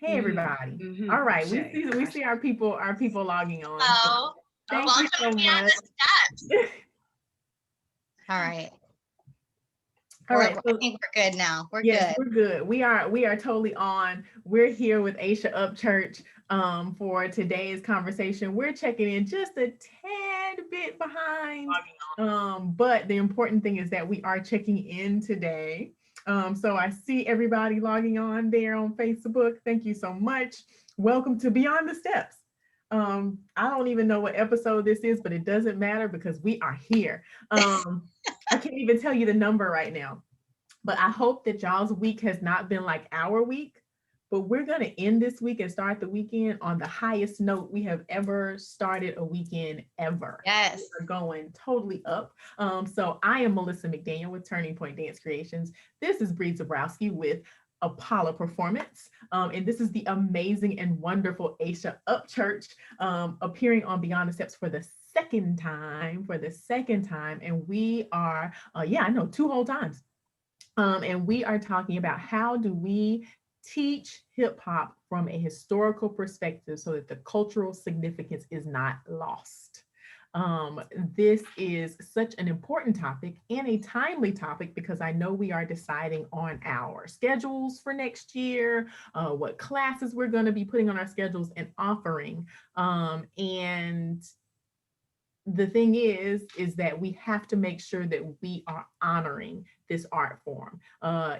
Hey everybody. All right, we see our people logging on. So Hello. thank you Welcome so to Beyond the much. Steps. All right. All right. I So think we're good now. We're yes, good. we're good. We are totally on. We're here with Asysha Upchurch for today's conversation. We're checking in just a tad bit behind. But the important thing is that we are checking in today. So I see everybody logging on there on Facebook. Thank you so much. Welcome to Beyond the Steps. I don't even know what episode this is, but it doesn't matter because we are here. I can't even tell you the number right now. But I hope that y'all's week has not been like our week. But we're going to end this week and start the weekend on the highest note we have ever started a weekend ever. Yes. We're going totally up. So I am Melissa McDaniel with Turning Point Dance Creations. This is Bree Zabrowski with Apollo Performance. And this is the amazing and wonderful Asysha Upchurch appearing on Beyond the Steps for the second time. And we are, I know, 2 whole times. And we are talking about how do we teach hip hop from a historical perspective so that the cultural significance is not lost. This is such an important topic and a timely topic because I know we are deciding on our schedules for next year, what classes we're going to be putting on our schedules and offering. And the thing is that we have to make sure that we are honoring this art form.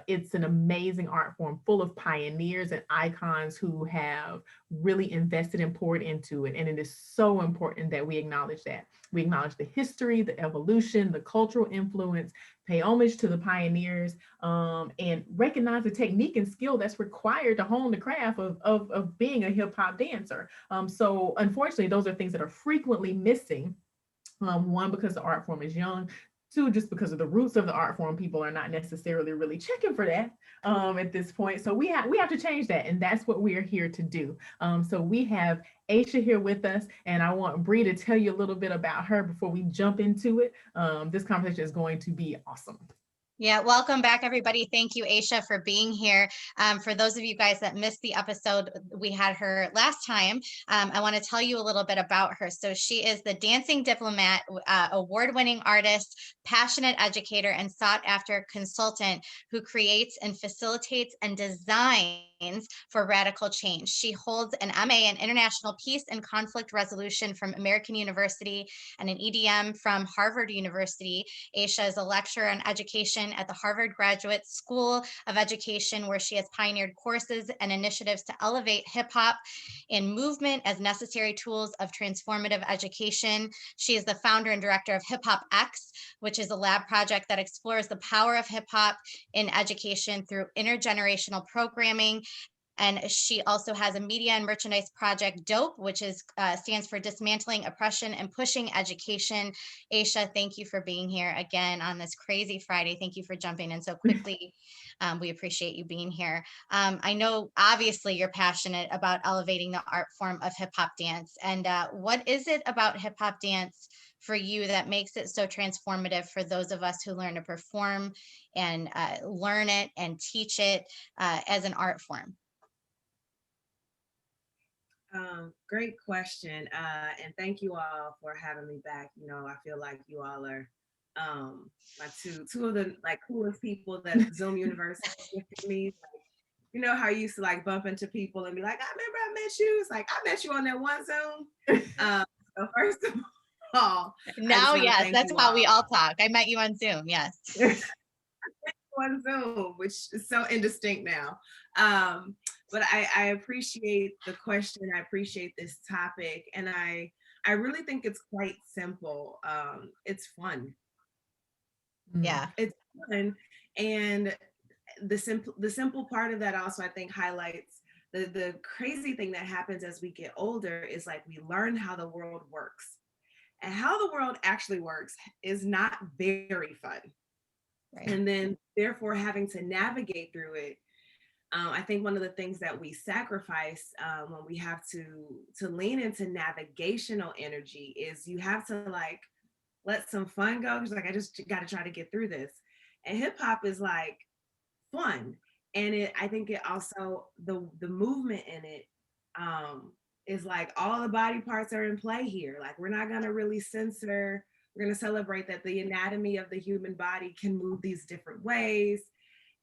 It's an amazing art form full of pioneers and icons who have really invested and poured into it. And it is so important that we acknowledge that. We acknowledge the history, the evolution, the cultural influence, pay homage to the pioneers, and recognize the technique and skill that's required to hone the craft of being a hip hop dancer. So unfortunately, those are things that are frequently missing. One, because the art form is young. Two, just because of the roots of the art form, people are not necessarily really checking for that at this point. So we have to change that, and that's what we are here to do. So we have Asysha here with us, and I want Bree to tell you a little bit about her before we jump into it. This conversation is going to be awesome. Yeah, welcome back, everybody. Thank you, Asysha, for being here. For those of you guys that missed the episode, we had her last time. I want to tell you a little bit about her. So she is the dancing diplomat, award-winning artist, passionate educator, and sought-after consultant who creates and facilitates and designs for radical change. She holds an MA in International Peace and Conflict Resolution from American University and an EDM from Harvard University. Asysha is a lecturer on education at the Harvard Graduate School of Education, where she has pioneered courses and initiatives to elevate hip hop in movement as necessary tools of transformative education. She is the founder and director of Hip Hop X, which is a lab project that explores the power of hip hop in education through intergenerational programming. And she also has a media and merchandise project, DOPE, which is stands for Dismantling Oppression and Pushing Education. Asysha, thank you for being here again on this crazy Friday. Thank you for jumping in so quickly. We appreciate you being here. I know, obviously, you're passionate about elevating the art form of hip hop dance. And what is it about hip hop dance for you that makes it so transformative for those of us who learn to perform and learn it and teach it as an art form? Great question. And thank you all for having me back. You know, I feel like you all are my two of the like coolest people that Zoom University gifted me. Like, you know how you used to like bump into people and be like, I remember I met you. It's like I met you on that one Zoom. So first of all, Now, yes, that's how all. we all talk. I met you on Zoom. Yes. On Zoom, which is so indistinct now. But I appreciate the question. I appreciate this topic. And I really think it's quite simple. It's fun. Yeah. It's fun. And the simple part of that also, I think, highlights the crazy thing that happens as we get older is like we learn how the world works. And how the world actually works is not very fun. Right. And then therefore having to navigate through it. I think one of the things that we sacrifice when we have to lean into navigational energy is you have to like let some fun go. It's like I just got to try to get through this. And hip hop is like fun. And I think it also, the movement in it, is like all the body parts are in play here. Like we're not gonna really censor. We're gonna celebrate that the anatomy of the human body can move these different ways,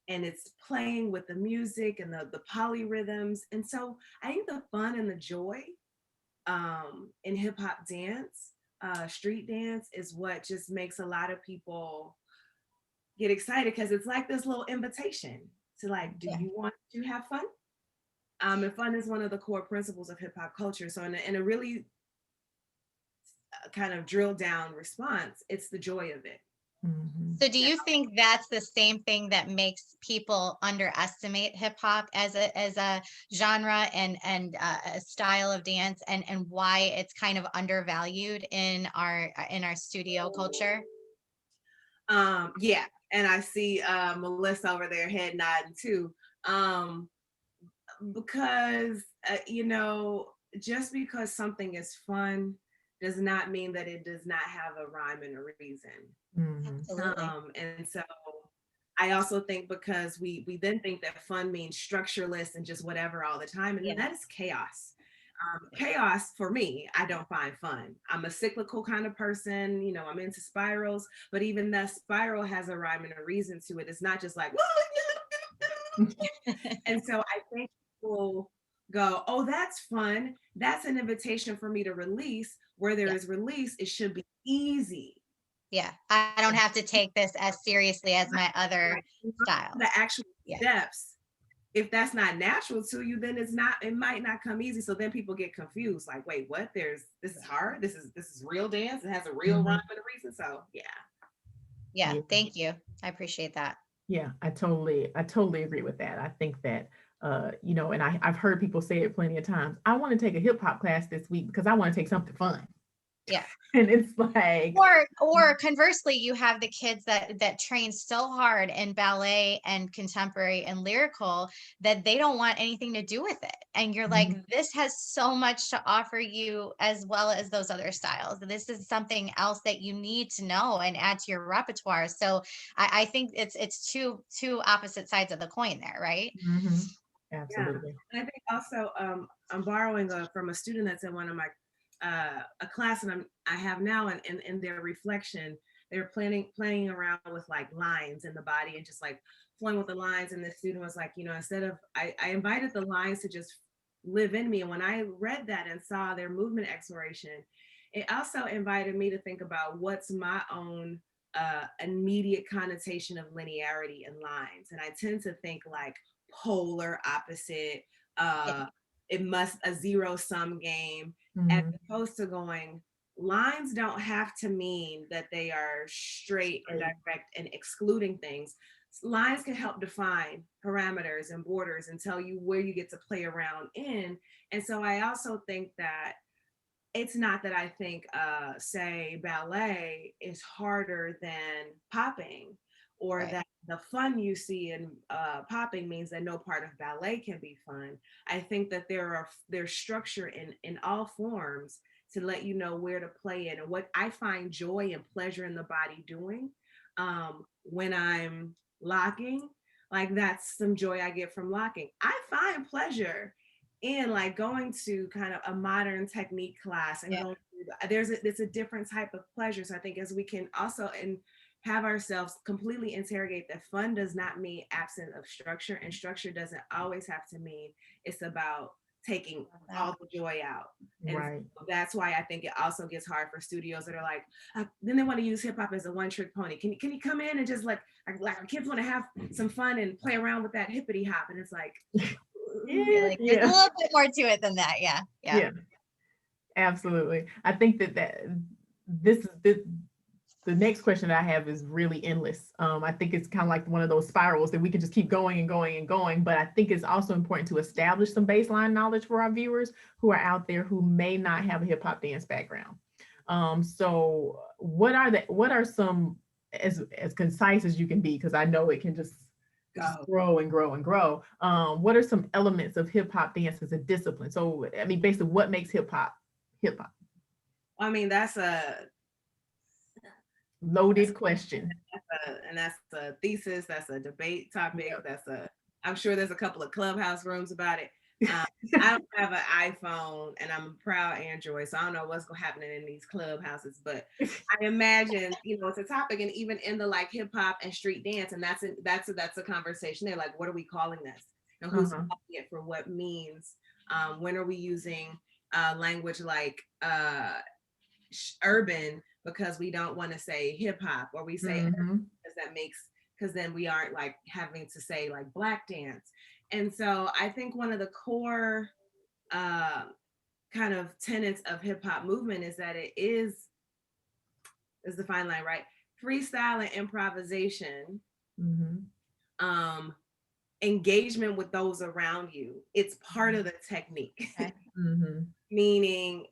and it's playing with the music and the polyrhythms. And so I think the fun and the joy, in hip hop dance, street dance, is what just makes a lot of people get excited, because it's like this little invitation to like, do Yeah. you want to have fun? And fun is one of the core principles of hip hop culture. So in a really kind of drill down response, it's the joy of it. Mhm. So do you think that's the same thing that makes people underestimate hip hop as a genre and a style of dance, and why it's kind of undervalued in our studio culture? Yeah, and I see Melissa over there head nodding too. Um, because just because something is fun does not mean that it does not have a rhyme and a reason. Mhm. Absolutely. And so I also think, because we then think that fun means structureless and just whatever all the time, and Yeah. that is chaos. Chaos for me, I don't find fun. I'm a cyclical kind of person. I'm into spirals, but even that spiral has a rhyme and a reason to it. It's not just like, and so I think people go, oh, that's fun. That's an invitation for me to release. Where there Yeah. is release, it should be easy. Yeah. I don't have to take this as seriously as my other Right. The styles. actual Yeah. steps, if that's not natural to you, then it might not come easy. So then people get confused, like, wait, what? This is hard. This is real dance. It has a real Mhm. rhyme and a reason. So yeah. Yeah. Yeah. Thank you. I appreciate that. Yeah, I totally agree with that. I think that and I've heard people say it plenty of times. I want to take a hip hop class this week because I want to take something fun. Yeah. And it's like, Or conversely, you have the kids that train so hard in ballet and contemporary and lyrical that they don't want anything to do with it. And you're like, Mhm. this has so much to offer you as well as those other styles. This is something else that you need to know and add to your repertoire. So I think it's two opposite sides of the coin there, right? Mhm. Yeah. Absolutely. And I think also, I'm borrowing from a student that's in one of my a class, and I have now, and in their reflection, they're playing around with like lines in the body and just like playing with the lines. And the student was like, instead of, I invited the lines to just live in me. And when I read that and saw their movement exploration, it also invited me to think about what's my own immediate connotation of linearity and lines. And I tend to think like polar opposite, Yeah. uh it must a zero sum game, as Mhm. opposed to going, lines don't have to mean that they are straight and Right. direct and excluding things. Lines can help define parameters and borders and tell you where you get to play around in. And so I also think that it's not that I think, say, ballet is harder than popping, or Right. that the fun you see in popping means that no part of ballet can be fun. I think that there's structure in all forms to let you know where to play in, and what I find joy and pleasure in the body doing, when I'm locking. Like, that's some joy I get from locking. I find pleasure in like going to kind of a modern technique class and Yeah. going through it's a different type of pleasure. So I think, as we can also and have ourselves completely interrogate that fun does not mean absent of structure, and structure doesn't always have to mean it's about taking Love that. all the joy out. And Right. that's why I think it also gets hard for studios that are like, then they want to use hip hop as a one trick pony. Can you come in and just like our kids want to have some fun and play around with that hippity hop? And it's like, You're Yeah, like, there's a yeah, little bit more to it than that. Yeah. Yeah. yeah, absolutely. I think that this is the next question that I have is really endless. I think it's kind of like one of those spirals that we can just keep going and going and going. But I think it's also important to establish some baseline knowledge for our viewers who are out there who may not have a hip hop dance background. So what are some, as concise as you can be, because I know it can just go. grow and grow and grow. What are some elements of hip hop dance as a discipline? So I mean, basically, what makes hip hop hip hop? I mean, Loaded question. and that's a thesis, that's a debate topic, Yep. that's a I'm sure there's a couple of Clubhouse rooms about it. I don't have an iPhone and I'm a proud Android, so I don't know what's going to happen in these clubhouses, but I imagine, it's a topic, and even in the like hip hop and street dance, and that's a conversation there. Like, what are we calling this? And who's calling it for what means? When are we using language like urban because we don't want to say hip hop, or we say urban because then we aren't like having to say like black dance. And so I think one of the core kind of tenets of hip hop movement is that it is the fine line, right? Freestyle and improvisation, engagement with those around you. It's part of the technique. Okay. Meaning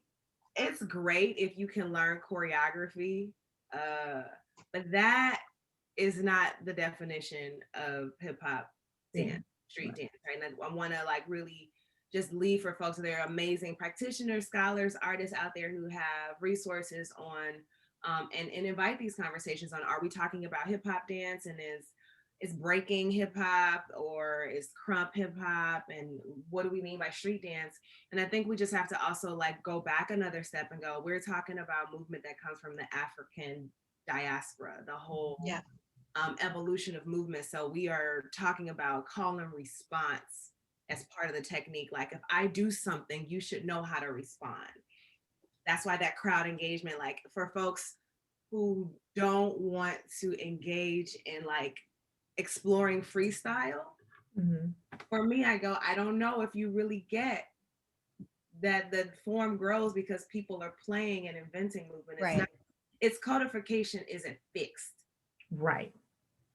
it's great if you can learn choreography, but that is not the definition of hip hop dance, street dance, right? And I want to like really just leave for folks. There are amazing practitioners, scholars, artists out there who have resources on, and invite these conversations on, are we talking about hip hop dance, and is breaking hip hop, or is crump hip hop, and what do we mean by street dance? And I think we just have to also like go back another step and go, we're talking about movement that comes from the African diaspora, the whole evolution of movement. So we are talking about call and response as part of the technique. Like, if I do something, you should know how to respond. That's why that crowd engagement, like for folks who don't want to engage in like exploring freestyle, for me, I go, I don't know if you really get that the form grows because people are playing and inventing movement. It's not, its codification isn't fixed. Right.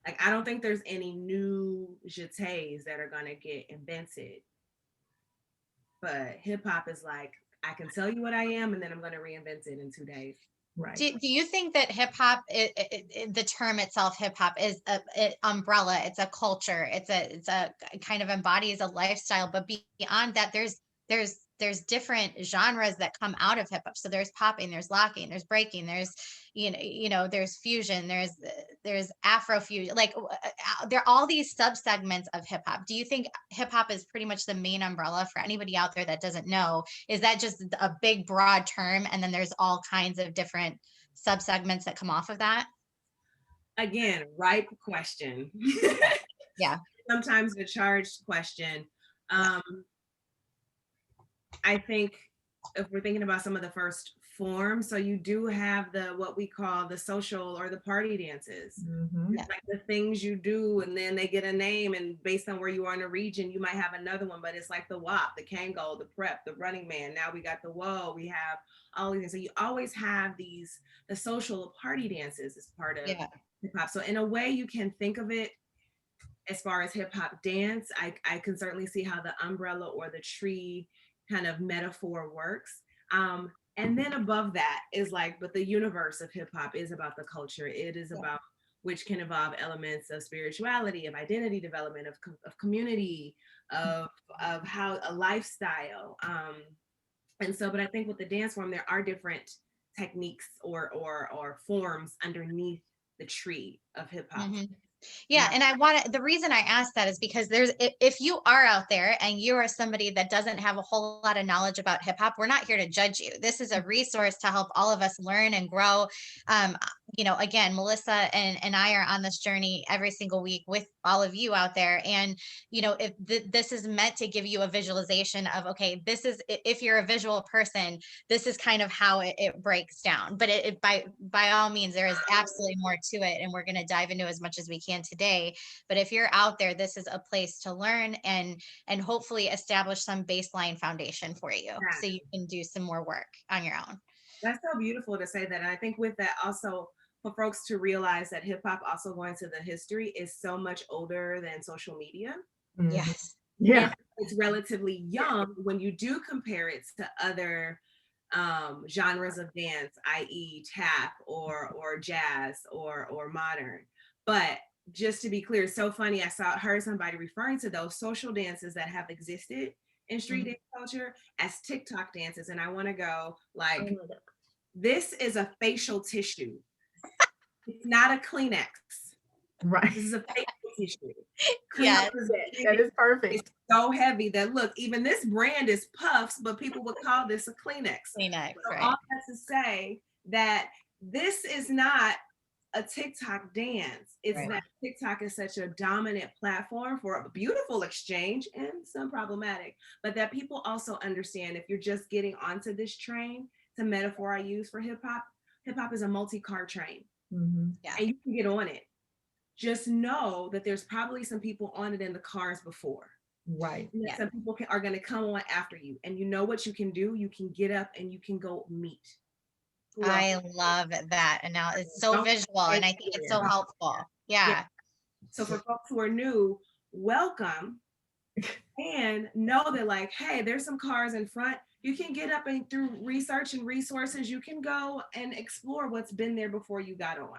Like, I don't think there's any new jetés that are gonna get invented. But hip hop is like, I can tell you what I am, and then I'm gonna reinvent it in 2 days. Right. Do you think that hip hop, the term itself, hip hop, is an umbrella? It's a culture. It's a kind of embodies a lifestyle. But beyond that, there's different genres that come out of hip hop. So there's popping, there's locking, there's breaking, there's there's fusion, there's Afro fusion. Like there are all these sub segments of hip hop. Do you think hip hop is pretty much the main umbrella for anybody out there that doesn't know? Is that just a big broad term, and then there's all kinds of different sub segments that come off of that? Again, ripe question. Yeah. Sometimes the charged question. I think if we're thinking about some of the first forms, so you do have what we call the social or the party dances. Like the things you do, and then they get a name, and based on where you are in a region, you might have another one, but it's like the WAP, the Kango, the Prep, the Running Man. Now we got the Whoa, we have all these things. So you always have the social party dances as part of hip hop. So in a way, you can think of it as far as hip hop dance. I can certainly see how the umbrella or the tree kind of metaphor works. And then above that is like, but the universe of hip hop is about the culture. It is about, which can involve elements of spirituality, of identity development, of community, of how a lifestyle. And so, but I think with the dance form, there are different techniques or forms underneath the tree of hip hop. Yeah. And the reason I asked that is because if you are out there and you are somebody that doesn't have a whole lot of knowledge about hip hop, we're not here to judge you. This is a resource to help all of us learn and grow. Again, Melissa and I are on this journey every single week with all of you out there. And, if this is meant to give you a visualization of, okay, if you're a visual person, this is kind of how it breaks down. But by all means, there is absolutely more to it. And we're going to dive into as much as we can today. But if you're out there, this is a place to learn and hopefully establish some baseline foundation for you, so you can do some more work on your own. That's so beautiful to say that. And I think with that also, for folks to realize that hip hop, also going to the history, is so much older than social media. Yes. Yeah. And it's relatively young when you do compare it to other genres of dance, i.e. tap or jazz or modern. But just to be clear, it's so funny, heard somebody referring to those social dances that have existed in street dance culture as TikTok dances. And I want to go like, this is a facial tissue. It's not a Kleenex. Right. This is a facial tissue. Yes. That is perfect. It's so heavy that look, even this brand is Puffs, but people would call this a Kleenex. Kleenex, So right. all that to say that this is not a TikTok dance. It's Right. that TikTok is such a dominant platform for a beautiful exchange and some problematic, but that people also understand if you're just getting onto this train, it's a metaphor I use for hip hop is a multi-car train. Yeah. And you can get on it. Just know that there's probably some people on it in the cars before. Right. And Yeah. some people are going to come on after you. And you know what you can do? You can get up and you can go meet. I love that. And now it's so visual and I think it's so helpful. Yeah. So for folks who are new, welcome. And know that like, hey, there's some cars in front. You can get up and through research and resources, you can go and explore what's been there before you got on.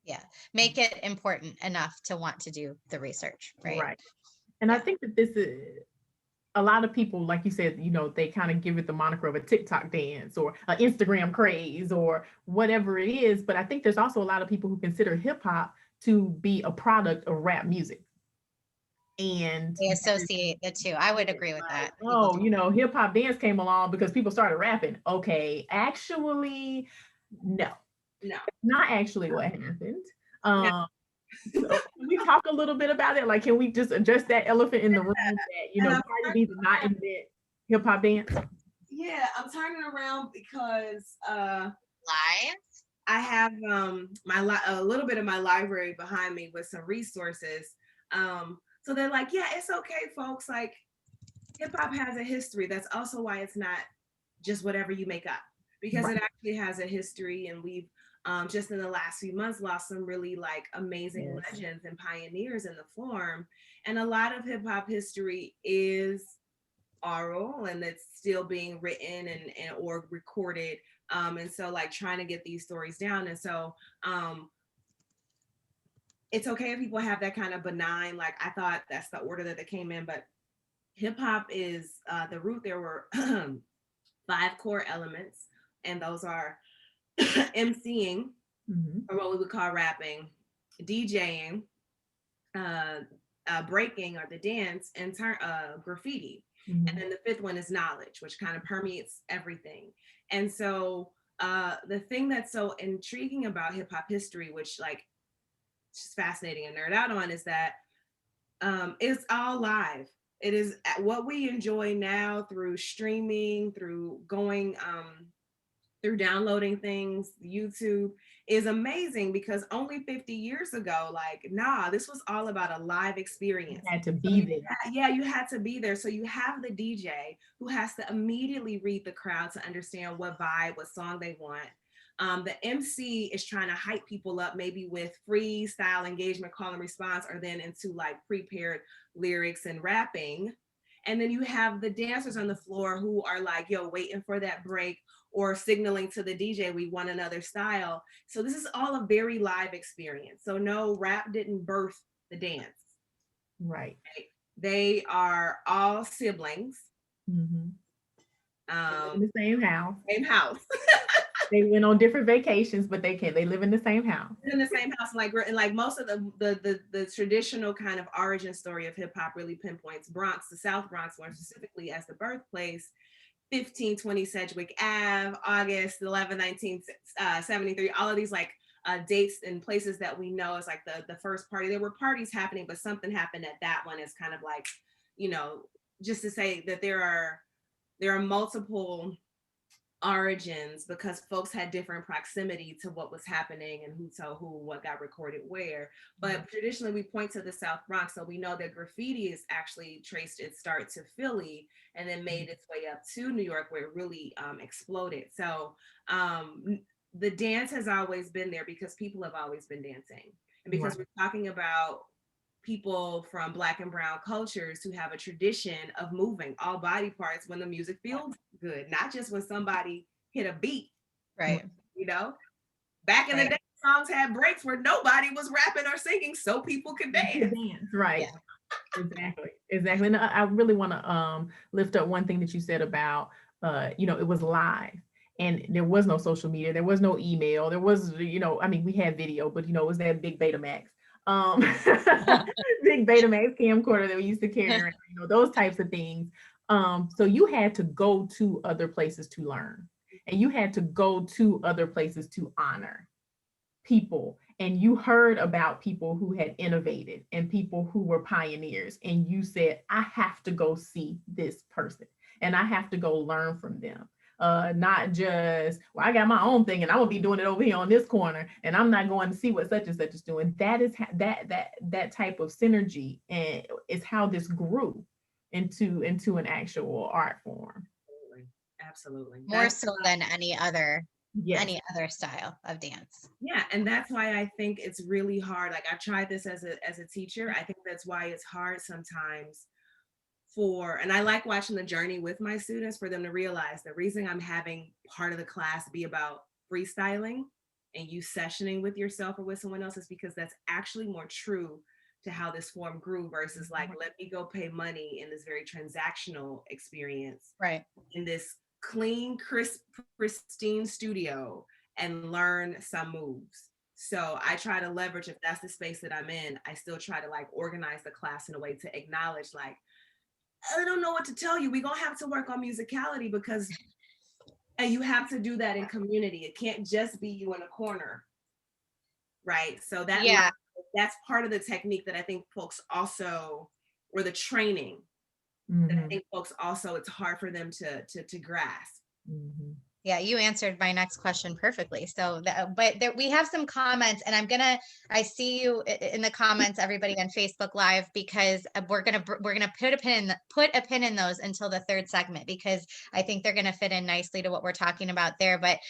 Yeah. Make it important enough to want to do the research. Right. Right. And I think that this is a lot of people, like you said, you know, they kind of give it the moniker of a TikTok dance or an Instagram craze or whatever it is. But I think there's also a lot of people who consider hip hop to be a product of rap music. And They associate the two. I would agree with that. oh, you know, hip hop dance came along because people started rapping. Okay, actually, no, not actually what happened. So can we talk a little bit about it? Like, can we just address that elephant in the room that, you know, Cardi B did not invent hip hop dance? Yeah, I'm turning around because Live. I have a little bit of my library behind me with some resources. So they're like, yeah, it's okay, folks. Like, hip hop has a history. That's also why it's not just whatever you make up, because it actually has a history, and we've just in the last few months lost some really like amazing legends and pioneers in the form. And a lot of hip hop history is oral, and it's still being written and or recorded. And so like trying to get these stories down. And so it's okay if people have that kind of benign, like I thought that's the order that they came in, but hip hop is the root. There were 5 core elements, and those are MCing, or what we would call rapping, DJing, breaking or the dance, and graffiti. And then the 5th one is knowledge, which kind of permeates everything. And so the thing that's so intriguing about hip hop history, which like it's fascinating and nerd out on, is that it's all live. It is what we enjoy now through streaming, through going, through downloading things, YouTube is amazing, because only 50 years ago, like, nah, this was all about a live experience. You had to be there. Yeah, you had to be there. So you have the DJ who has to immediately read the crowd to understand what vibe, what song they want. The MC is trying to hype people up, maybe with freestyle engagement, call and response, or then into like prepared lyrics and rapping. And then you have the dancers on the floor who are like, yo, waiting for that break or signaling to the DJ, we want another style. So this is all a very live experience. So no, rap didn't birth the dance. Right. They are all siblings. In the same house. Same house. They went on different vacations, but they live in the same house. In the same house, and like most of the traditional kind of origin story of hip hop really pinpoints Bronx, the South Bronx, more specifically, as the birthplace. 1520 Sedgwick Ave, August 11, 1973. All of these like dates and places that we know as like the first party. There were parties happening, but something happened at that one is kind of like, you know, just to say that there are multiple origins, because folks had different proximity to what was happening and who told who, what got recorded where. But traditionally we point to the South Bronx, so we know that graffiti is actually traced its start to Philly and then made its way up to New York, where it really exploded. So the dance has always been there because people have always been dancing, and because we're talking about people from Black and brown cultures who have a tradition of moving all body parts when the music feels good, not just when somebody hit a beat. Right. You know, back in the day, songs had breaks where nobody was rapping or singing so people could dance. Right. Yeah. Exactly. And I really want to lift up one thing that you said about, you know, it was live. And there was no social media. There was no email. There was, you know, I mean, we had video, but, you know, it was that big Betamax. big Betamax camcorder that we used to carry around, those types of things. So you had to go to other places to learn, and you had to go to other places to honor people, and you heard about people who had innovated and people who were pioneers, and you said, I have to go see this person and I have to go learn from them. Not just, well, I got my own thing and I'm gonna be doing it over here on this corner and I'm not going to see what such and such is doing. That is that type of synergy, and is how this grew into an actual art form. Absolutely. Absolutely. More so than any other Yes. style of dance. Yeah, and that's why I think it's really hard. Like, I tried this as a teacher. I think that's why it's hard sometimes and I like watching the journey with my students, for them to realize the reason I'm having part of the class be about freestyling and you sessioning with yourself or with someone else is because that's actually more true to how this form grew, versus like, let me go pay money in this very transactional experience, Right. in this clean, crisp, pristine studio, and learn some moves. So I try to leverage, if that's the space that I'm in, I still try to like organize the class in a way to acknowledge, like, I don't know what to tell you. We're going to have to work on musicality, because and you have to do that in community. It can't just be you in a corner. Right. So that's part of the technique that I think folks also, or the training that I think folks also, it's hard for them to grasp. Mm-hmm. Yeah, you answered my next question perfectly. So, we have some comments, and I see you in the comments, everybody on Facebook Live, because we're gonna put a pin in those until the third segment, because I think they're gonna fit in nicely to what we're talking about there. But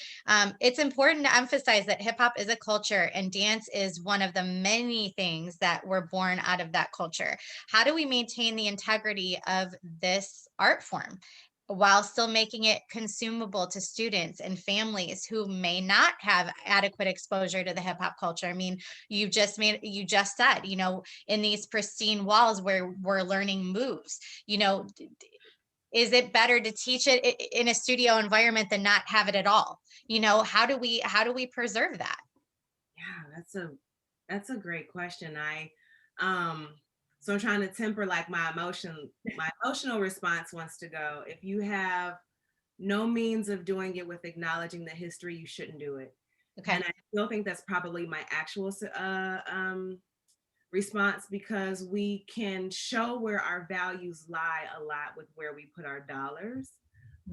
it's important to emphasize that hip hop is a culture, and dance is one of the many things that were born out of that culture. How do we maintain the integrity of this art form while still making it consumable to students and families who may not have adequate exposure to the hip hop culture? I mean, you just said, in these pristine walls where we're learning moves, is it better to teach it in a studio environment than not have it at all? How do we preserve that? Yeah, that's a great question. So I'm trying to temper like my emotional response wants to go, if you have no means of doing it with acknowledging the history, you shouldn't do it. Okay. And I still think that's probably my actual response, because we can show where our values lie a lot with where we put our dollars,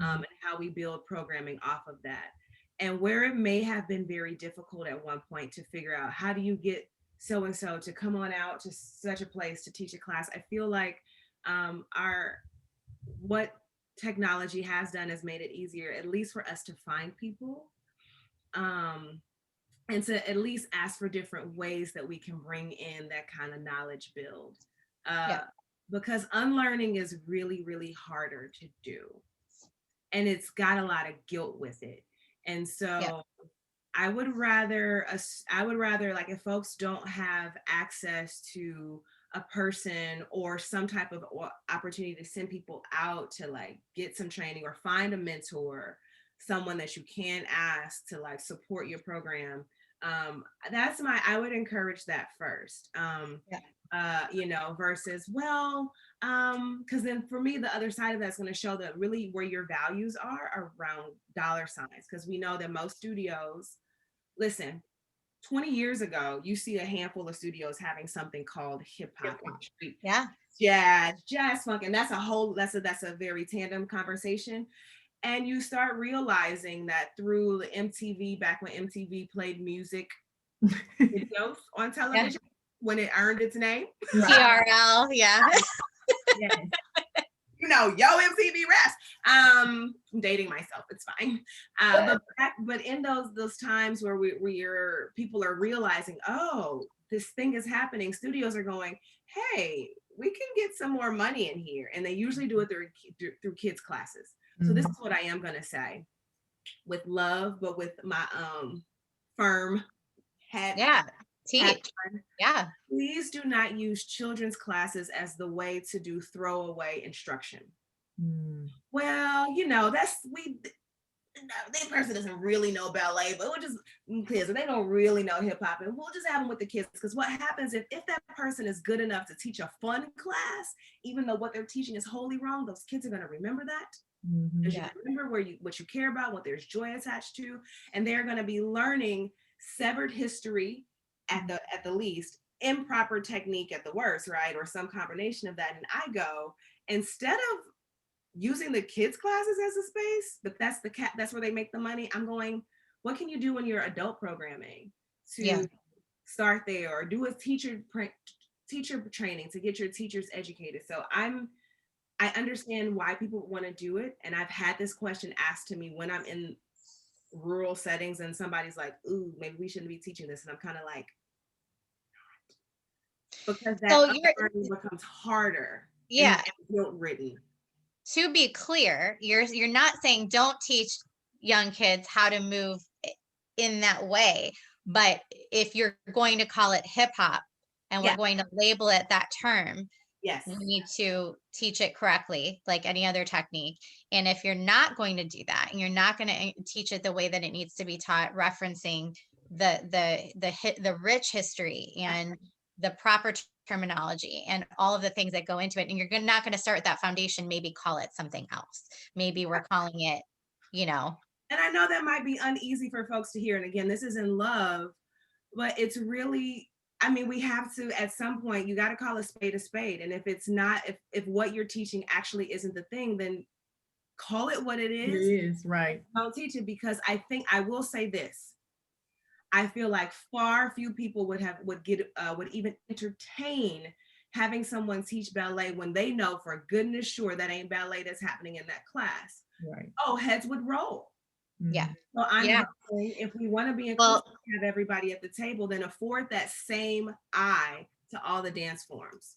and how we build programming off of that. And where it may have been very difficult at one point to figure out, how do you get so and so to come on out to such a place to teach a class, I feel like what technology has done is made it easier, at least for us to find people, and to at least ask for different ways that we can bring in that kind of knowledge build. Because unlearning is really, really harder to do, and it's got a lot of guilt with it. And so I would rather like, if folks don't have access to a person or some type of opportunity to send people out to like get some training or find a mentor, someone that you can ask to like support your program, I would encourage that first. Versus, well, because then for me, the other side of that's going to show that really where your values are around dollar signs. Because we know that most studios, listen, 20 years ago, you see a handful of studios having something called hip hop and street, jazz, funk, and that's a very tandem conversation. And you start realizing that through the MTV, back when MTV played music videos on television, when it earned its name, TRL, yes. Yo, MTV Raps. I'm dating myself. It's fine. But in those times where people are realizing, oh, this thing is happening. Studios are going, hey, we can get some more money in here, and they usually do it through kids classes. So this is what I am gonna say, with love, but with my firm head. Please do not use children's classes as the way to do throwaway instruction. Well, that person doesn't really know ballet, but we'll just kids, they don't really know hip hop, and we'll just have them with the kids. Because what happens if that person is good enough to teach a fun class, even though what they're teaching is wholly wrong, those kids are going to remember that. Because you remember what you care about, what there's joy attached to, and they're going to be learning severed history at the least, improper technique at the worst, right? Or some combination of that. And I go, instead of using the kids classes as a space, but that's where they make the money. I'm going, what can you do in your adult programming to start there, or do a teacher training to get your teachers educated? So I understand why people want to do it. And I've had this question asked to me when I'm in rural settings and somebody's like, ooh, maybe we shouldn't be teaching this. And I'm kind of like, because that learning becomes harder and guilt ridden. To be clear, you're not saying don't teach young kids how to move in that way, but if you're going to call it hip hop and we're going to label it that term, we need to teach it correctly, like any other technique. And if you're not going to do that, and you're not going to teach it the way that it needs to be taught, referencing the rich history and the proper terminology and all of the things that go into it, and you're not going to start with that foundation, maybe call it something else. Maybe we're calling it, And I know that might be uneasy for folks to hear. And again, this is in love, but it's really, I mean, we have to, at some point, you got to call a spade a spade. And if it's not, if what you're teaching actually isn't the thing, then call it what it is. It is, right. Don't teach it, because I think, I will say this. I feel like far few people would even entertain having someone teach ballet when they know for goodness sure that ain't ballet that's happening in that class. Right. Oh, heads would roll. Yeah. So I'm hoping, if we want to be inclusive, have everybody at the table, then afford that same eye to all the dance forms.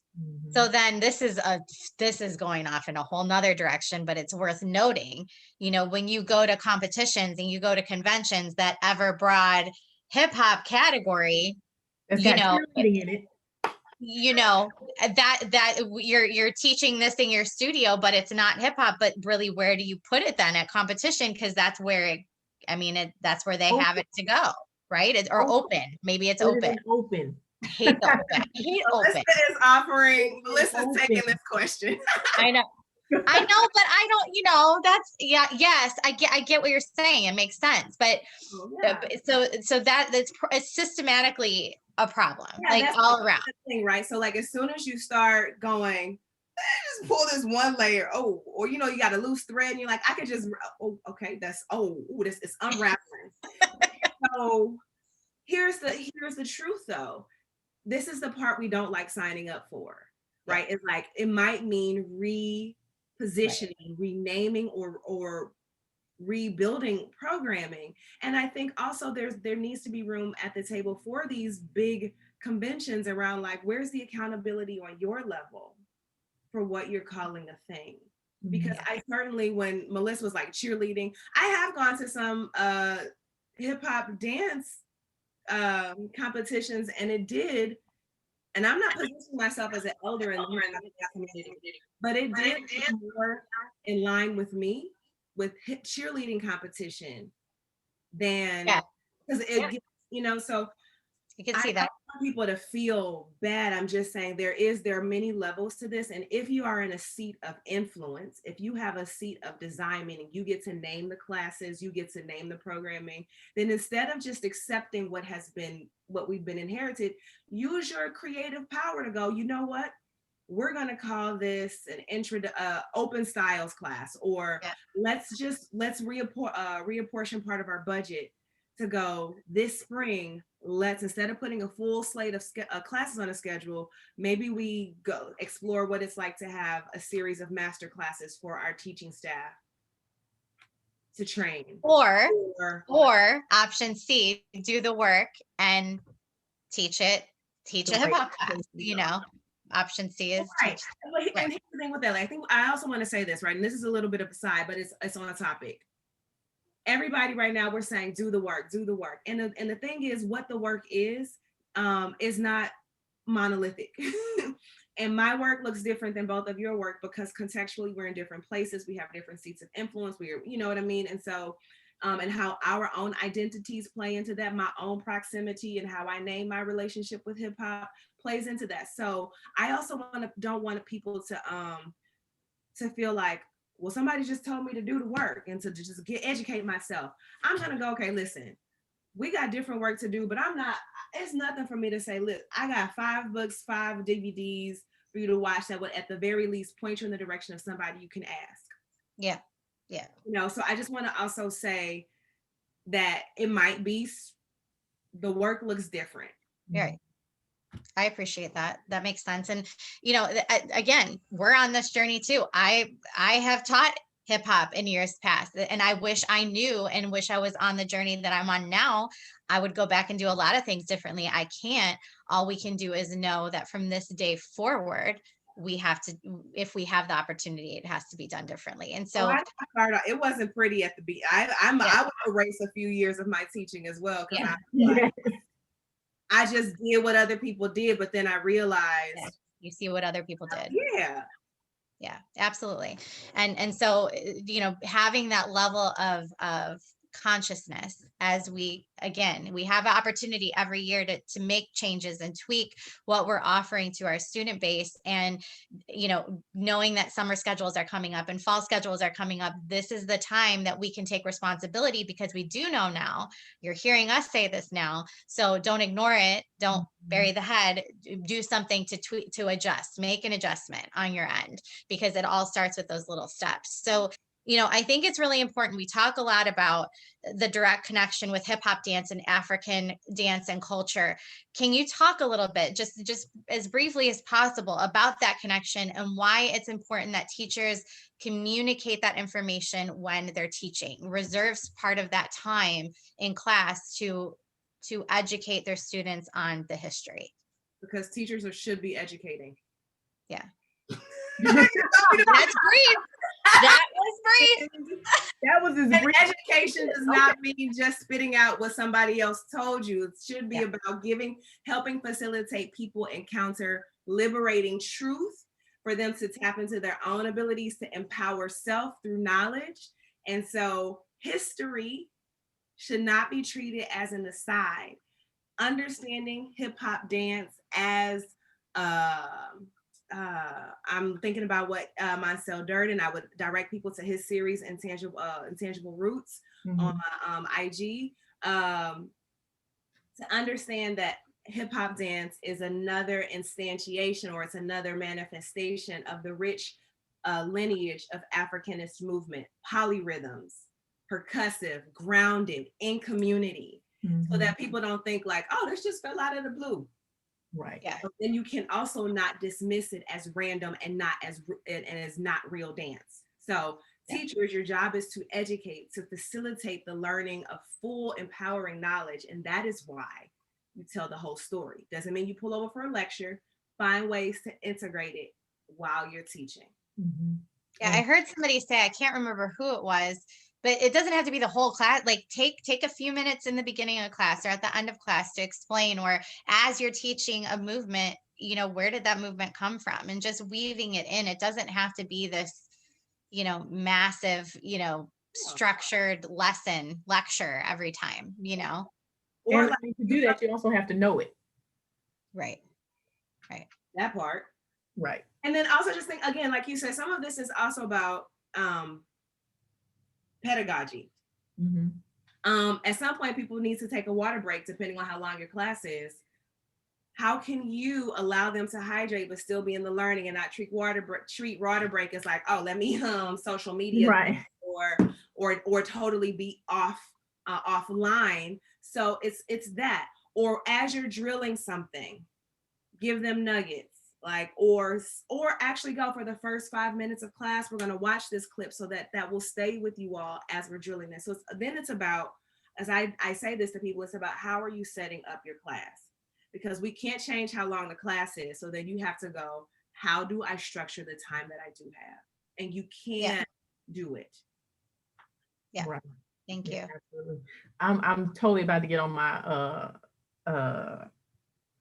So then this is going off in a whole nother direction, but it's worth noting, when you go to competitions and you go to conventions, that ever broad hip hop category, that's got cheerleading in it. That you're teaching this in your studio, but it's not hip hop. But really, where do you put it then at competition? Because that's where that's where they have it to go, right? Or open. Maybe it's open. Open. I hate the open. I hate open. Melissa is offering. Melissa's taking this question. I know, but I don't. That's yes. I get what you're saying. It makes sense, but so that's systematically a problem, all around. Thing, right? So as soon as you start going, just pull this one layer, or you got a loose thread, and you're like, I could just, okay, that's this is unraveling. So here's the truth, though. This is the part we don't like signing up for, right? It's like, it might mean repositioning, renaming, or rebuilding programming. And I think also there needs to be room at the table for these big conventions around, where's the accountability on your level for what you're calling a thing? Because I certainly, when Melissa was cheerleading, I have gone to some hip hop dance competitions, and and I'm not positioning myself as an elder in the community, but it did more in line with me with cheerleading competition than, because it gets, so you can see that. I don't want people to feel bad. I'm just saying there are many levels to this. And if you are in a seat of influence, if you have a seat of design, meaning you get to name the classes, you get to name the programming, then instead of just accepting what we've been inherited, use your creative power to go, you know what? We're going to call this an intro to open styles class, or let's reapportion part of our budget to go this spring. Let's, instead of putting a full slate of classes on a schedule, maybe we go explore what it's like to have a series of master classes for our teaching staff to train. Or option C, do the work and teach a hip hop class, Option C is right. And here's the thing with that, I think I also want to say this, right? And this is a little bit of a side, but it's on a topic. Everybody right now, we're saying do the work. And the thing is, what the work is not monolithic. And my work looks different than both of your work, because contextually we're in different places. We have different seats of influence. You know what I mean? And so and how our own identities play into that. My own proximity and how I name my relationship with hip hop plays into that. So I also don't want people to feel like, well, somebody just told me to do the work and to just educate myself. I'm gonna go, okay, listen, we got different work to do, but it's nothing for me to say, look, I got 5 books, 5 DVDs for you to watch that would at the very least point you in the direction of somebody you can ask. Yeah. Yeah. So I just want to also say that it might be the work looks different. Right. I appreciate that. That makes sense. And, again, we're on this journey too. I have taught hip hop in years past, and I wish I knew and wish I was on the journey that I'm on now. I would go back and do a lot of things differently. I can't. All we can do is know that from this day forward, we have to, if we have the opportunity, it has to be done differently. And so it wasn't pretty at the beginning. I would erase a few years of my teaching as well, because I just did what other people did, but then I realized you see what other people did. Yeah, absolutely. And so, having that level of consciousness as we have an opportunity every year to make changes and tweak what we're offering to our student base. And, knowing that summer schedules are coming up and fall schedules are coming up, this is the time that we can take responsibility, because we do know now. You're hearing us say this now. So don't ignore it. Don't bury the head. Do something to tweak, to adjust, make an adjustment on your end, because it all starts with those little steps. So, I think it's really important. We talk a lot about the direct connection with hip hop dance and African dance and culture. Can you talk a little bit, just as briefly as possible, about that connection and why it's important that teachers communicate that information when they're teaching, reserves part of that time in class to educate their students on the history? Because teachers should be educating. Yeah. That's brief. That was brief. That was as brief. Education does not mean just spitting out what somebody else told you. It should be about helping facilitate people encounter liberating truth, for them to tap into their own abilities to empower self through knowledge. And so history should not be treated as an aside. Understanding hip hop dance as I'm thinking about what Monsell Durden, I would direct people to his series Intangible Roots on IG, to understand that hip hop dance is another instantiation, or it's another manifestation of the rich lineage of Africanist movement, polyrhythms, percussive, grounded, in community, so that people don't think like, oh, this just fell out of the blue. Right. Yeah. But then you can also not dismiss it as random and as not real dance. So teachers, your job is to educate, to facilitate the learning of full empowering knowledge. And that is why you tell the whole story. Doesn't mean you pull over for a lecture. Find ways to integrate it while you're teaching. Yeah, I heard somebody say, I can't remember who it was, but it doesn't have to be the whole class. Like take a few minutes in the beginning of class or at the end of class to explain, or as you're teaching a movement, where did that movement come from? And just weaving it in. It doesn't have to be this, massive, structured lecture every time, Or and to do that, you also have to know it. Right. That part. Right. And then also just think, again, like you said, some of this is also about pedagogy. At some point, people need to take a water break, depending on how long your class is. How can you allow them to hydrate but still be in the learning, and not treat water break as like, oh, let me social media, right, or totally be offline. So it's that. Or as you're drilling something, give them nuggets. Like, or actually go for the first 5 minutes of class. We're going to watch this clip so that will stay with you all as we're drilling this. So then it's about, as I say this to people, it's about how are you setting up your class? Because we can't change how long the class is. So then you have to go, how do I structure the time that I do have? And you can't do it. Yeah. Right. Thank you. Absolutely. I'm totally about to get on my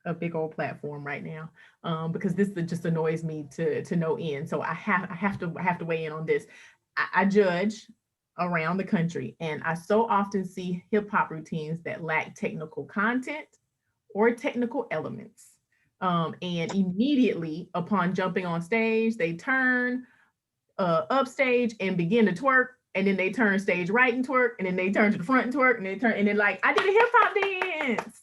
a big old platform right now, because this just annoys me to no end. So I have to weigh in on this. I judge around the country, and I so often see hip hop routines that lack technical content or technical elements. And immediately upon jumping on stage, they turn upstage and begin to twerk, and then they turn stage right and twerk, and then they turn to the front and twerk, and they turn, and then like I did a hip hop dance.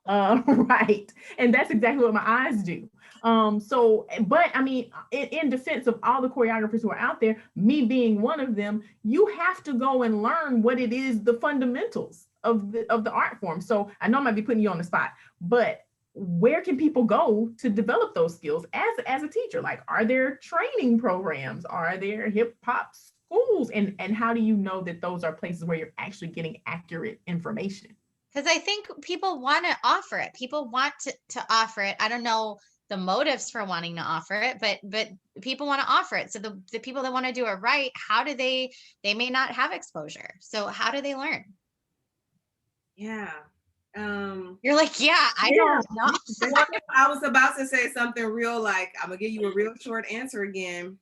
Right. And that's exactly what my eyes do. So, but I mean, in defense of all the choreographers who are out there, me being one of them, you have to go and learn what it is, the fundamentals of the art form. So I know I might be putting you on the spot, but where can people go to develop those skills as a teacher? Like, are there training programs? Are there hip hop schools? And how do you know that those are places where you're actually getting accurate information? Because I think people want to offer it. People want to offer it. I don't know the motives for wanting to offer it, but people want to offer it. So the people that want to do it right, how do they may not have exposure. So how do they learn? Yeah. You're like, yeah, I don't know. Well, I was about to say something real, like, I'm gonna give you a real short answer again.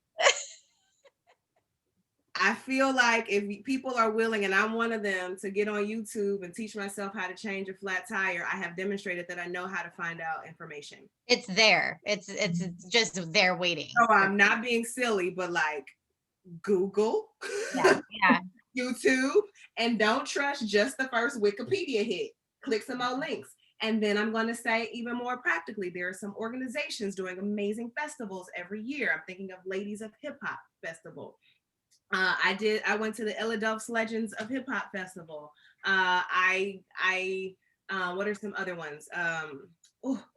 I feel like if people are willing, and I'm one of them, to get on YouTube and teach myself how to change a flat tire, I have demonstrated that I know how to find out information. It's there. It's just there waiting. So I'm not being silly, but like Google, Yeah. YouTube, and don't trust just the first Wikipedia hit. Click some more links. And then I'm going to say even more practically, there are some organizations doing amazing festivals every year. I'm thinking of Ladies of Hip Hop Festival. I went to the Philadelphia Legends of Hip Hop Festival. What are some other ones?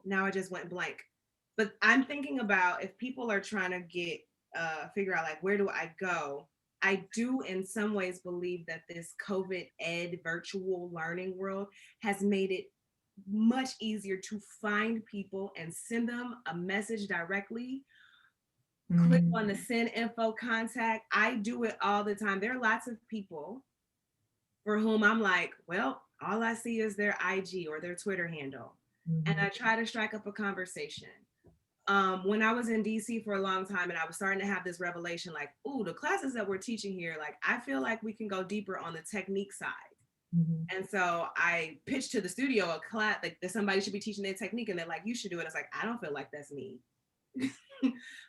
Now I just went blank. But I'm thinking about if people are trying to figure out like, where do I go? I do in some ways believe that this COVID ed virtual learning world has made it much easier to find people and send them a message directly. Click on the send info contact. I do it all the time. There are lots of people for whom I'm like, well, all I see is their IG or their Twitter handle. And I try to strike up a conversation. When I was in DC for a long time and I was starting to have this revelation, like, ooh, the classes that we're teaching here, like, I feel like we can go deeper on the technique side. And so I pitched to the studio a class, like that somebody should be teaching their technique, and they're like, you should do it. It's like, I don't feel like that's me.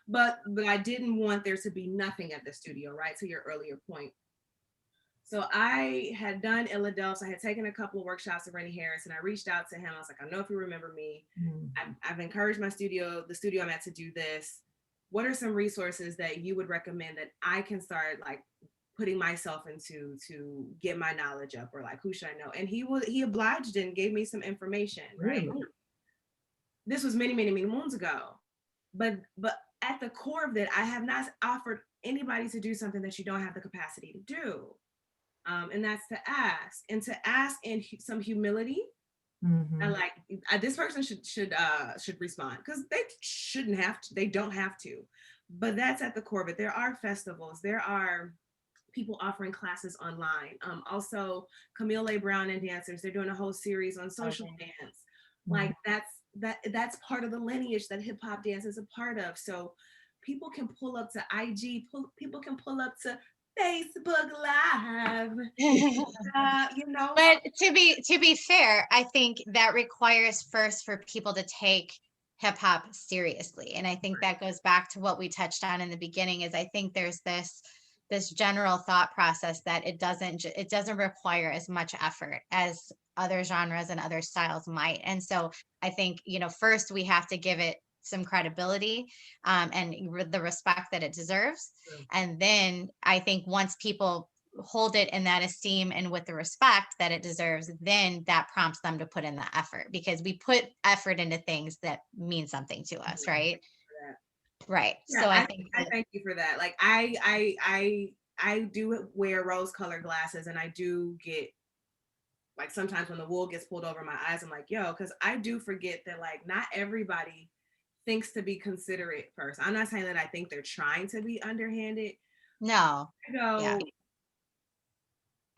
but I didn't want there to be nothing at the studio, right? To your earlier point. So I had done Philadelphia. I had taken a couple of workshops with Rennie Harris, and I reached out to him. I was like, I know if you remember me. I've encouraged the studio I'm at, to do this. What are some resources that you would recommend that I can start like putting myself into to get my knowledge up, or like, who should I know? And he obliged and gave me some information, right? Really? This was many, many, many moons ago. But at the core of it, I have not offered anybody to do something that you don't have the capacity to do. And that's to ask in some humility. And like, this person should respond, because they shouldn't have to, they don't have to, but that's at the core of it. There are festivals, there are people offering classes online. Also Camille A. Brown and dancers, they're doing a whole series on social dance. Like that's part of the lineage that hip hop dance is a part of. So people can pull up to IG, people can pull up to Facebook Live, But to be fair, I think that requires first for people to take hip hop seriously. And I think that goes back to what we touched on in the beginning, is I think there's this general thought process that it doesn't require as much effort as other genres and other styles might. And so I think, first we have to give it some credibility and the respect that it deserves. And then I think once people hold it in that esteem and with the respect that it deserves, then that prompts them to put in the effort, because we put effort into things that mean something to us, right? Right. Yeah, so I thank you for that. Like I do wear rose-colored glasses, and I do get, like, sometimes when the wool gets pulled over my eyes, I'm like, yo, because I do forget that, like, not everybody thinks to be considerate first. I'm not saying that I think they're trying to be underhanded. No.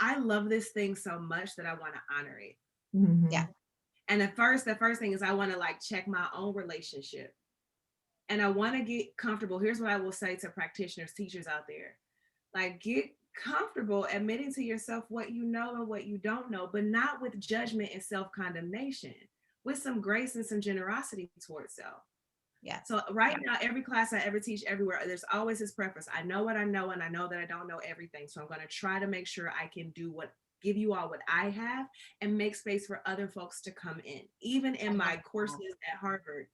I love this thing so much that I want to honor it. Yeah. And the first thing is I want to like check my own relationship. And I want to get comfortable. Here's what I will say to practitioners, teachers out there. Like, get comfortable admitting to yourself what you know and what you don't know, but not with judgment and self-condemnation, with some grace and some generosity towards self. Yeah. So right now, every class I ever teach everywhere, there's always this preface. I know what I know, and I know that I don't know everything. So I'm going to try to make sure I can give you all what I have and make space for other folks to come in. Even in my courses at Harvard,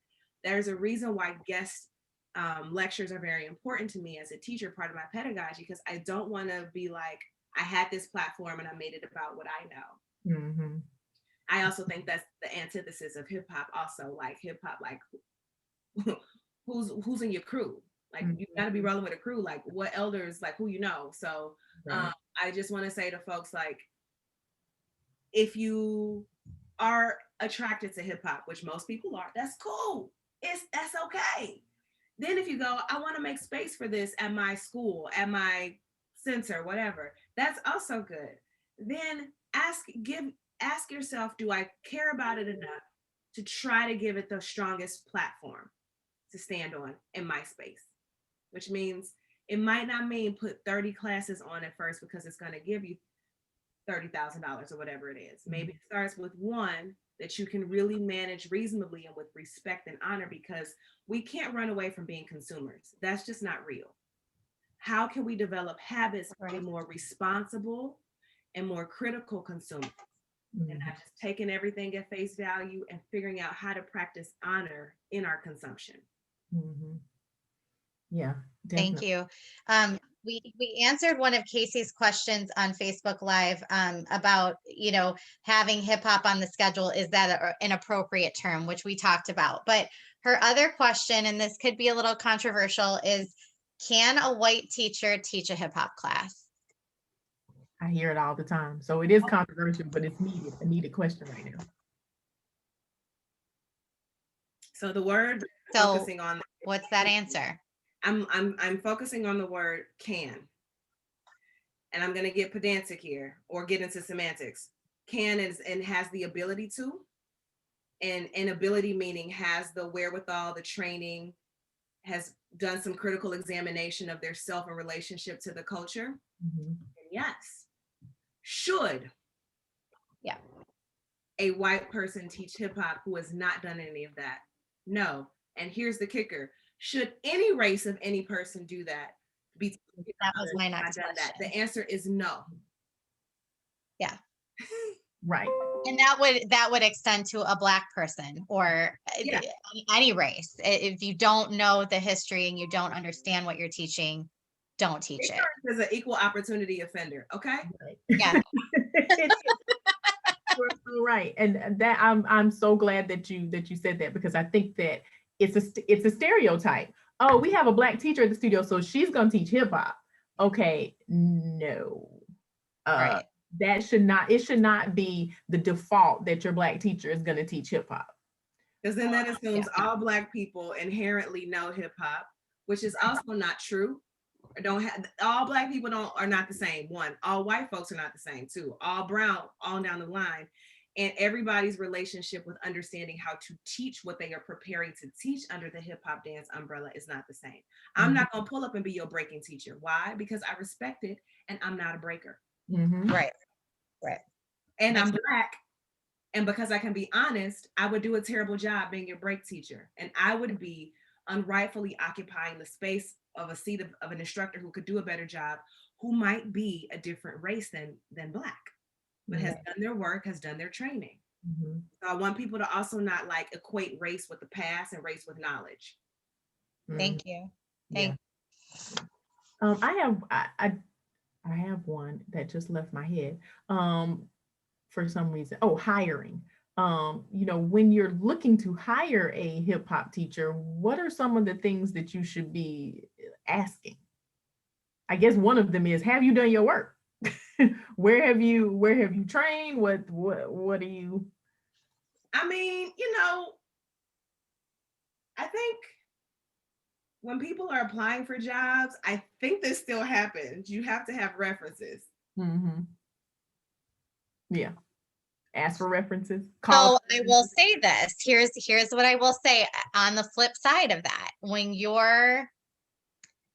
there's a reason why guest lectures are very important to me as a teacher, part of my pedagogy, because I don't want to be like, I had this platform and I made it about what I know. Mm-hmm. I also think that's the antithesis of hip hop. Also, like hip hop, like who's in your crew? Like, you got to be rolling with a crew. Like, what elders, like, who you know. So I just want to say to folks, like, if you are attracted to hip hop, which most people are, that's cool. That's okay. Then if you go, I want to make space for this at my school, at my center, whatever, that's also good. Then ask yourself, do I care about it enough to try to give it the strongest platform to stand on in my space? Which means it might not mean put 30 classes on at first because it's going to give you $30,000 or whatever it is. Maybe it starts with one that you can really manage reasonably and with respect and honor, because we can't run away from being consumers. That's just not real. How can we develop habits of a more responsible and more critical consumer? And not just taking everything at face value and figuring out how to practice honor in our consumption. Yeah, definitely. Thank you. We answered one of Casey's questions on Facebook Live about, having hip hop on the schedule. Is that an appropriate term, which we talked about? But her other question, and this could be a little controversial, is can a white teacher teach a hip hop class? I hear it all the time. So it is controversial, but it's a needed question right now. So the word focusing on, what's that answer? I'm focusing on the word can. And I'm going to get pedantic here or get into semantics. Can is and has the ability to, and ability meaning has the wherewithal, the training, has done some critical examination of their self and relationship to the culture. And yes. Should a white person teach hip hop who has not done any of that? No. And here's the kicker. Should any race of any person do that? That was my next question. The answer is no. Yeah. Right. And that would extend to a Black person or any race. If you don't know the history and you don't understand what you're teaching, don't teach it. Is an equal opportunity offender. Okay. Right. Yeah. You're so right. And that I'm so glad that you said that, because I think that it's a stereotype. Oh, we have a Black teacher at the studio, so she's gonna teach hip hop. Okay, no. Right. It should not be the default that your Black teacher is gonna teach hip hop. Because then that assumes all Black people inherently know hip hop, which is also not true. All Black people are not the same. One, all white folks are not the same. Two, all brown, all down the line. And everybody's relationship with understanding how to teach what they are preparing to teach under the hip hop dance umbrella is not the same. I'm not going to pull up and be your breaking teacher. Why? Because I respect it and I'm not a breaker. Right. And I'm Black. And because I can be honest, I would do a terrible job being your break teacher. And I would be unrightfully occupying the space of a seat of an instructor who could do a better job, who might be a different race than Black, but has done their work, has done their training. So I want people to also not like equate race with the past and race with knowledge. Thank you. I have one that just left my head for some reason. Oh, hiring. When you're looking to hire a hip hop teacher, what are some of the things that you should be asking? I guess one of them is, have you done your work? Where have you trained? What do you? I mean, I think when people are applying for jobs, I think this still happens. You have to have references. Yeah. Ask for references. So I will say this. Here's what I will say on the flip side of that. When you're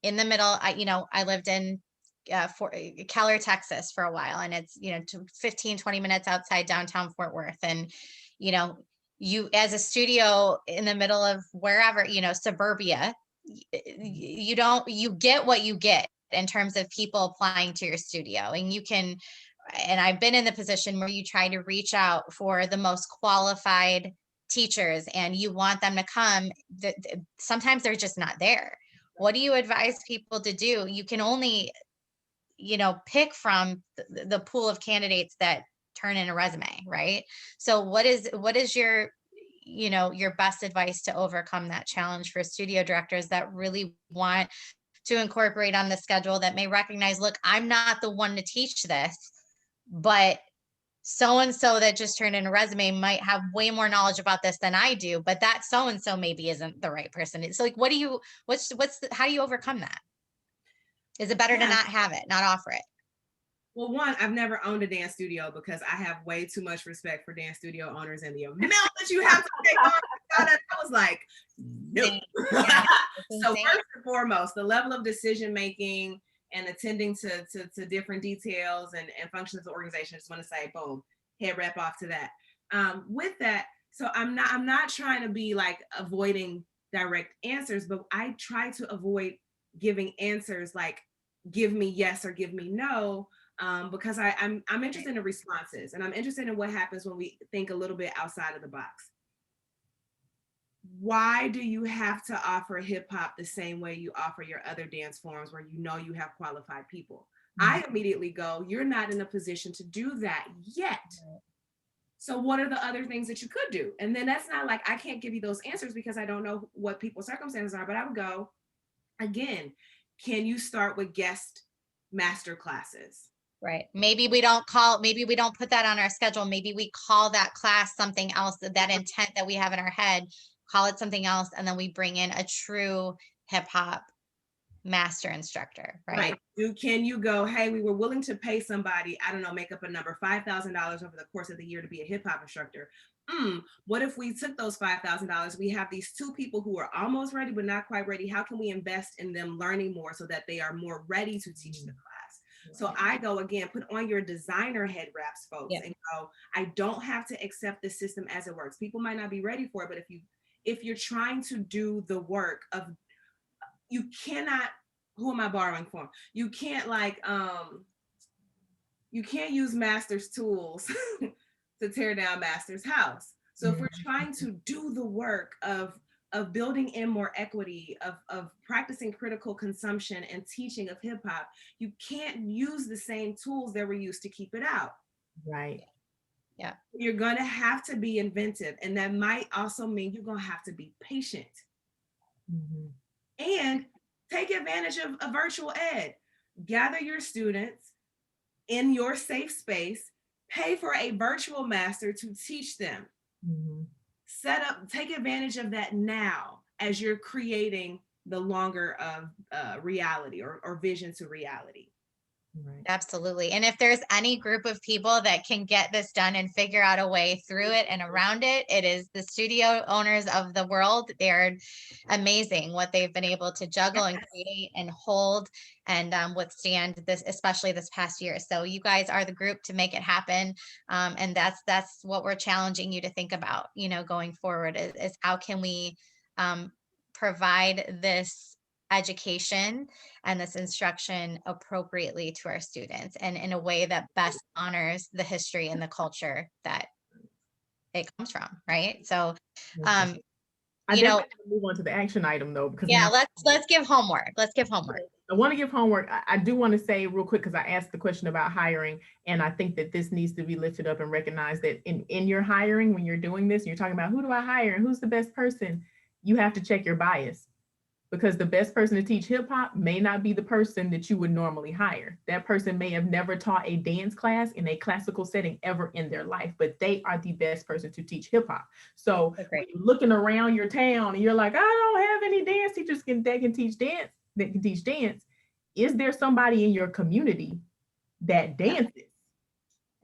in the middle, I lived in for Keller, Texas for a while. And it's, 15, 20 minutes outside downtown Fort Worth. And, you as a studio in the middle of wherever, suburbia, you get what you get in terms of people applying to your studio. And I've been in the position where you try to reach out for the most qualified teachers and you want them to come. Sometimes they're just not there. What do you advise people to do? You can only, pick from the pool of candidates that turn in a resume, right? So what is your your best advice to overcome that challenge for studio directors that really want to incorporate on the schedule, that may recognize, look, I'm not the one to teach this, but so-and-so that just turned in a resume might have way more knowledge about this than I do, but that so-and-so maybe isn't the right person. It's like, how do you overcome that? Is it better to not have it, not offer it? Well, one, I've never owned a dance studio because I have way too much respect for dance studio owners and the amount that you have to take on. I was like, no. Yeah, So first and foremost, the level of decision making and attending to different details and functions of the organization. I just want to say, boom, head wrap off to that. With that, so I'm not trying to be like avoiding direct answers, but I try to avoid giving answers like give me yes or give me no, because I'm interested in responses, and I'm interested in what happens when we think a little bit outside of the box. Why do you have to offer hip hop the same way you offer your other dance forms where you have qualified people? Mm-hmm. I immediately go, you're not in a position to do that yet. Right. So what are the other things that you could do? And then that's not like I can't give you those answers because I don't know what people's circumstances are, but I would go, again, can you start with guest master classes? Right. Maybe we don't put that on our schedule. Maybe we call that class something else, that intent that we have in our head, call it something else. And then we bring in a true hip hop master instructor, right? Can you go, hey, we were willing to pay somebody, I don't know, make up a number, $5,000 over the course of the year to be a hip hop instructor. What if we took those $5,000? We have these two people who are almost ready, but not quite ready. How can we invest in them learning more so that they are more ready to teach the class? Right. So I go, again, put on your designer head wraps, folks, and go, I don't have to accept the system as it works. People might not be ready for it, but if you're trying to do the work of, you cannot, who am I borrowing from? You can't you can't use master's tools to tear down master's house. So if we're trying to do the work of building in more equity, of practicing critical consumption and teaching of hip hop, you can't use the same tools that were used to keep it out. Right. Yeah. You're going to have to be inventive. And that might also mean you're going to have to be patient. Mm-hmm. And take advantage of a virtual ed. Gather your students in your safe space, pay for a virtual master to teach them. Mm-hmm. Take advantage of that now as you're creating the longer reality or vision to reality. Right. Absolutely. And if there's any group of people that can get this done and figure out a way through it and around it, it is the studio owners of the world. They're amazing what they've been able to juggle and create and hold and withstand this, especially this past year. So you guys are the group to make it happen. And that's what we're challenging you to think about, going forward is how can we provide this education and this instruction appropriately to our students and in a way that best honors the history and the culture that it comes from, right? So I move on to the action item though, because let's give homework. I want to give homework. I do want to say real quick, because I asked the question about hiring, and I think that this needs to be lifted up and recognized that in your hiring, when you're doing this, you're talking about who do I hire and who's the best person, you have to check your bias. Because the best person to teach hip hop may not be the person that you would normally hire. That person may have never taught a dance class in a classical setting ever in their life, but they are the best person to teach hip hop. So when you're looking around your town and you're like, I don't have any dance teachers that can teach dance. Is there somebody in your community that dances?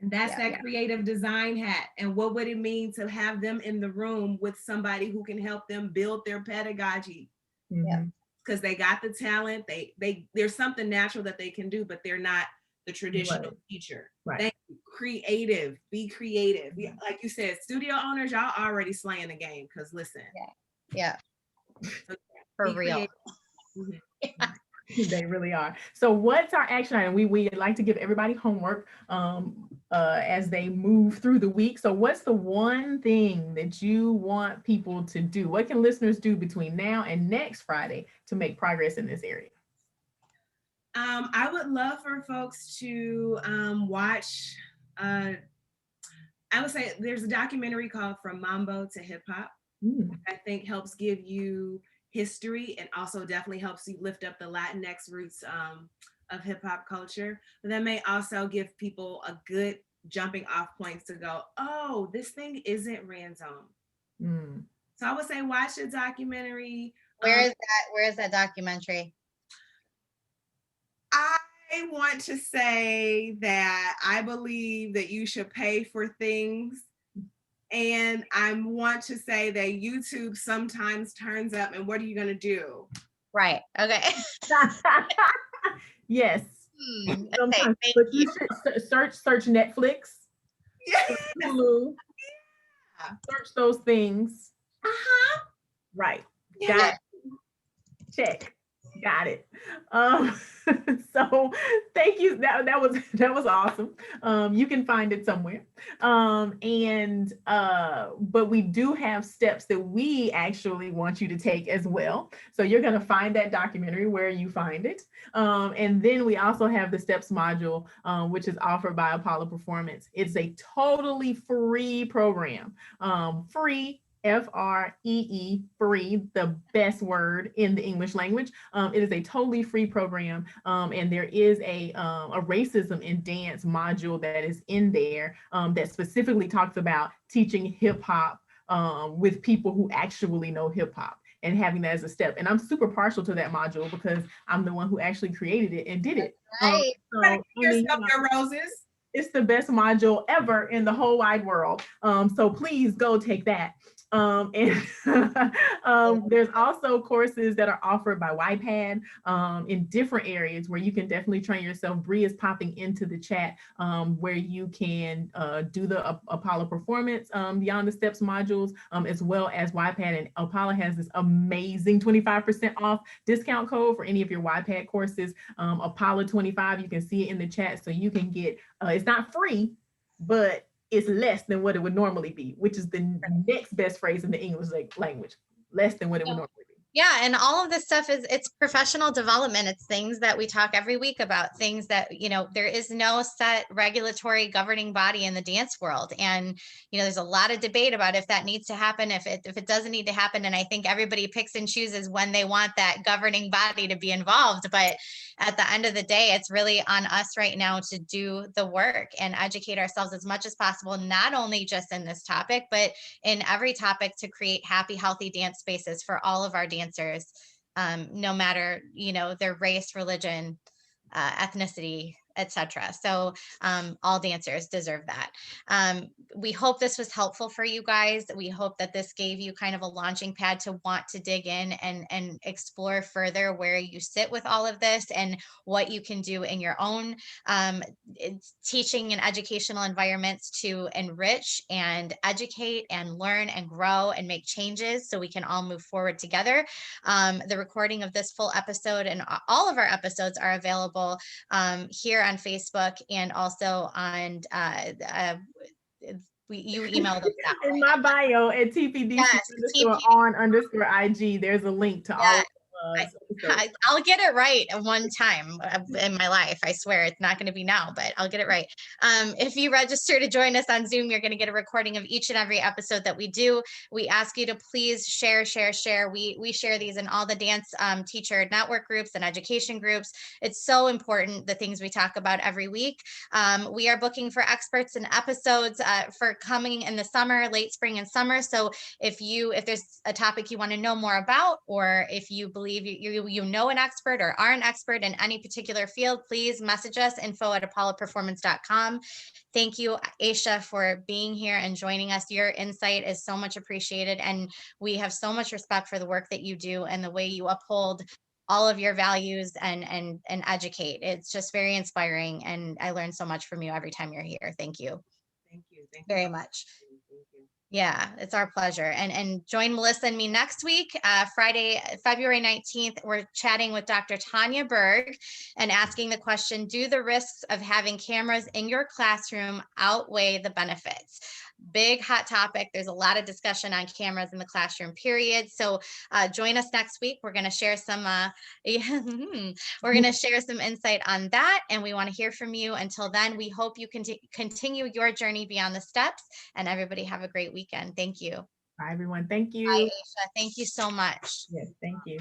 And that's that creative design hat. And what would it mean to have them in the room with somebody who can help them build their pedagogy? Yeah. because they got the talent. There's something natural that they can do, but they're not the traditional teacher. Right. Thank you. Creative, be creative. Like you said, studio owners, y'all already slaying the game. Because listen, Yeah, so, for real. They really are. So what's our action item? We like to give everybody homework as they move through the week. So what's the one thing that you want people to do? What can listeners do between now and next Friday to make progress in this area? I would love for folks to watch, I would say there's a documentary called From Mambo to Hip Hop. I think helps give you history and also definitely helps you lift up the Latinx roots of hip hop culture. But that may also give people a good jumping off points to go, oh, this thing isn't Rand's own. So I would say watch the documentary. Where is that? Where is that documentary? I want to say that I believe that you should pay for things. And I want to say that YouTube sometimes turns up, and what are you going to do? Right. Okay. Yes. Okay, but you should search Netflix. Yeah. Hulu. Search those things. Right. Yeah. Got it. Check. Got it. So thank you. That was awesome. You can find it somewhere. But we do have steps that we actually want you to take as well. So you're going to find that documentary where you find it. And then we also have the steps module, which is offered by Apollo Performance. It's a totally free program. Free. FREE, free, the best word in the English language. It is a totally free program, and there is a racism in dance module that is in there that specifically talks about teaching hip hop with people who actually know hip hop and having that as a step. And I'm super partial to that module because I'm the one who actually created it and did it. Right. So, your roses. It's the best module ever in the whole wide world. So please go take that. And there's also courses that are offered by YPAD in different areas where you can definitely train yourself. Bree is popping into the chat where you can do the Apollo Performance Beyond the Steps modules, as well as YPAD. And Apollo has this amazing 25% off discount code for any of your YPAD courses, Apollo 25. You can see it in the chat, so you can get, it's not free, but it's less than what it would normally be, which is the next best phrase in the English language, less than what it would normally be. Yeah, and all of this stuff it's professional development. It's things that we talk every week about, things that, there is no set regulatory governing body in the dance world. And, there's a lot of debate about if that needs to happen, if it doesn't need to happen. And I think everybody picks and chooses when they want that governing body to be involved. But at the end of the day, it's really on us right now to do the work and educate ourselves as much as possible, not only just in this topic, but in every topic, to create happy, healthy dance spaces for all of our dancers, no matter, their race, religion, ethnicity, etc. So all dancers deserve that. We hope this was helpful for you guys. We hope that this gave you kind of a launching pad to want to dig in and explore further where you sit with all of this and what you can do in your own teaching and educational environments to enrich and educate and learn and grow and make changes so we can all move forward together. The recording of this full episode and all of our episodes are available here on Facebook and also on you emailed us out. In my bio at TPDC_on_IG, there's a link to all of I'll get it right one time in my life. I swear it's not going to be now, but I'll get it right. If you register to join us on Zoom, you're going to get a recording of each and every episode that we do. We ask you to please share. We share these in all the dance teacher network groups and education groups. It's so important, the things we talk about every week. We are booking for experts and episodes for coming in the summer, late spring and summer. So if there's a topic you want to know more about, or if you believe you know an expert or are an expert in any particular field, please message us, info@apolloperformance.com. Thank you, Asysha, for being here and joining us. Your insight is so much appreciated, and we have so much respect for the work that you do and the way you uphold all of your values and educate. It's just very inspiring. And I learn so much from you every time you're here. Thank you. Thank you. Thank you. Very much. Thank you. Yeah, it's our pleasure. And join Melissa and me next week, Friday, February 19th. We're chatting with Dr. Tanya Berg and asking the question, do the risks of having cameras in your classroom outweigh the benefits? Big hot topic. There's a lot of discussion on cameras in the classroom, period. So join us next week. We're going to share some we're going to share some insight on that, and we want to hear from you. Until then, we hope you can continue your journey beyond the steps, and everybody have a great weekend. Thank you. Bye, everyone. Thank Bye, you. Asysha. Thank you so much. Yes, thank you.